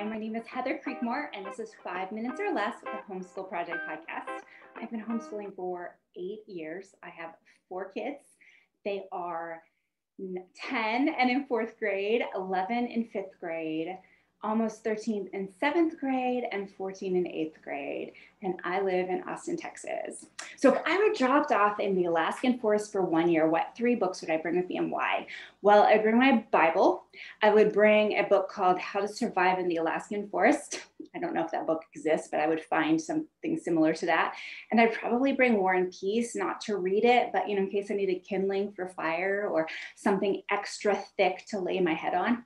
Hi, my name is Heather Creekmore, and this is 5 Minutes or Less with the Homeschool Project podcast. I've been homeschooling for 8 years. I have 4 kids. They are 10 and in 4th grade, 11 in 5th grade, almost 13 in 7th grade, and 14 in 8th grade. And I live in Austin, Texas. So if I were dropped off in the Alaskan forest for 1 year, what 3 books would I bring with me and why? Well, I'd bring my Bible. I would bring a book called How to Survive in the Alaskan Forest. I don't know if that book exists, but I would find something similar to that. And I'd probably bring War and Peace, not to read it, but in case I needed kindling for fire or something extra thick to lay my head on.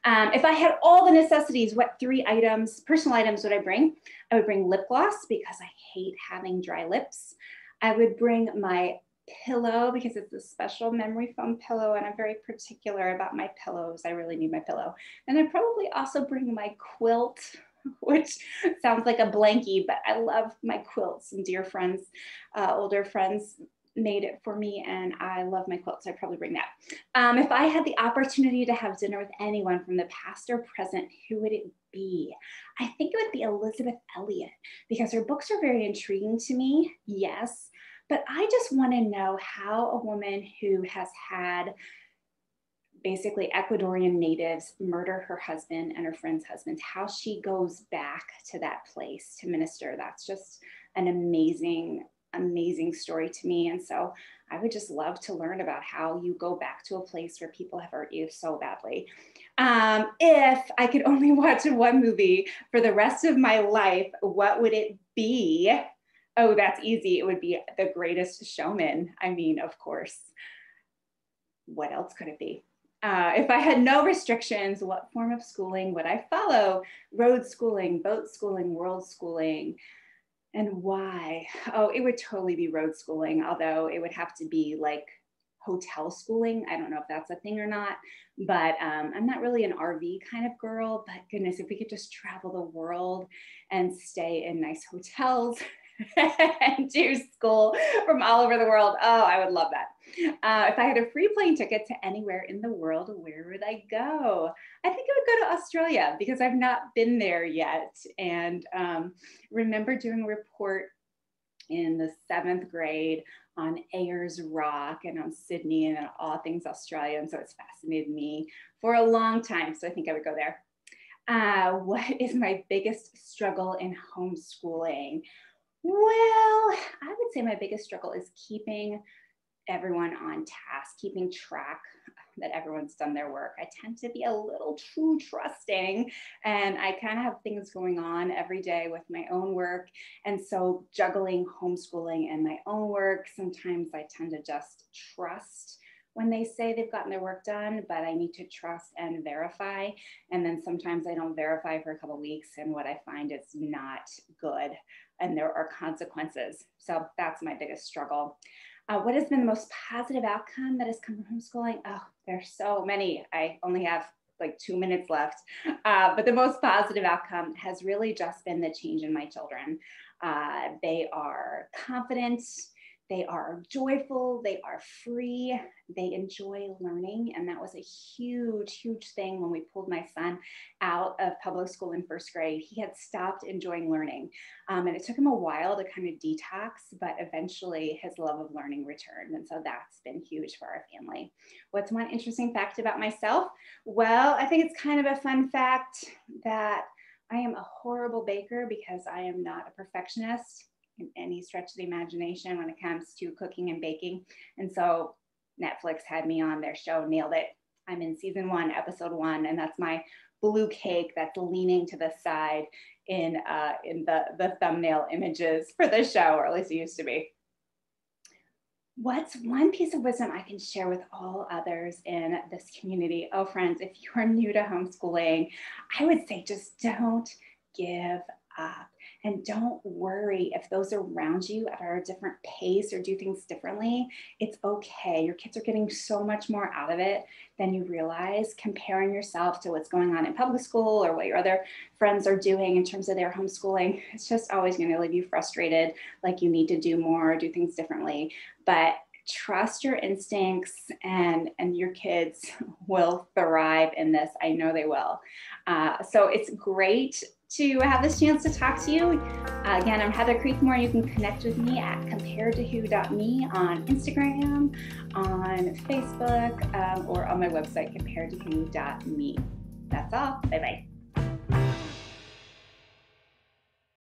If I had all the necessities, what 3 items, personal items would I bring? I would bring lip gloss because I hate having dry lips. I would bring my pillow because it's a special memory foam pillow and I'm very particular about my pillows. I really need my pillow. And I'd probably also bring my quilt, which sounds like a blankie, but I love my quilts. Some dear friends, older friends made it for me and I love my quilts, so I'd probably bring that. If I had the opportunity to have dinner with anyone from the past or present, who would it be? I think it would be Elizabeth Elliot because her books are very intriguing to me, yes, but I just want to know how a woman who has had basically Ecuadorian natives murder her husband and her friend's husband, how she goes back to that place to minister. That's just an amazing story to me. And so I would just love to learn about how you go back to a place where people have hurt you so badly. If I could only watch 1 movie for the rest of my life, what would it be? Oh, that's easy. It would be The Greatest Showman. I mean, of course. What else could it be? If I had no restrictions, what form of schooling would I follow? Road schooling, boat schooling, world schooling. And why? Oh, it would totally be road schooling, although it would have to be like hotel schooling. I don't know if that's a thing or not, but I'm not really an RV kind of girl, but goodness, if we could just travel the world and stay in nice hotels and do school from all over the world. Oh, I would love that. If I had a free plane ticket to anywhere in the world, where would I go? I think I would go to Australia because I've not been there yet. And remember doing a report in the 7th grade on Ayers Rock and on Sydney and all things Australian. So it's fascinated me for a long time. So I think I would go there. What is my biggest struggle in homeschooling? Well, I would say my biggest struggle is keeping everyone on task, keeping track that everyone's done their work. I tend to be a little too trusting and I kind of have things going on every day with my own work. And so juggling homeschooling and my own work, sometimes I tend to just trust when they say they've gotten their work done, but I need to trust and verify. And then sometimes I don't verify for a couple of weeks and what I find is not good and there are consequences. So that's my biggest struggle. What has been the most positive outcome that has come from homeschooling? Oh, there's so many. I only have like 2 minutes left. But the most positive outcome has really just been the change in my children. They are confident, they are joyful, they are free, they enjoy learning. And that was a huge, huge thing when we pulled my son out of public school in 1st grade. He had stopped enjoying learning. And it took him a while to kind of detox, but eventually his love of learning returned. And so that's been huge for our family. What's one interesting fact about myself? Well, I think it's kind of a fun fact that I am a horrible baker because I am not a perfectionist in any stretch of the imagination when it comes to cooking and baking. And so Netflix had me on their show, Nailed It. I'm in season 1, episode 1, and that's my blue cake that's leaning to the side in the thumbnail images for the show, or at least it used to be. What's one piece of wisdom I can share with all others in this community? Oh, friends, if you are new to homeschooling, I would say just don't give up. And don't worry if those around you are at a different pace or do things differently. It's okay. Your kids are getting so much more out of it than you realize. Comparing yourself to what's going on in public school or what your other friends are doing in terms of their homeschooling, it's just always going to leave you frustrated, like you need to do more, do things differently. But trust your instincts, and your kids will thrive in this. I know they will. So it's great to have this chance to talk to you. Again, I'm Heather Creekmore. You can connect with me at comparedtowho.me on Instagram, on Facebook, or on my website, comparedtowho.me. That's all. Bye-bye.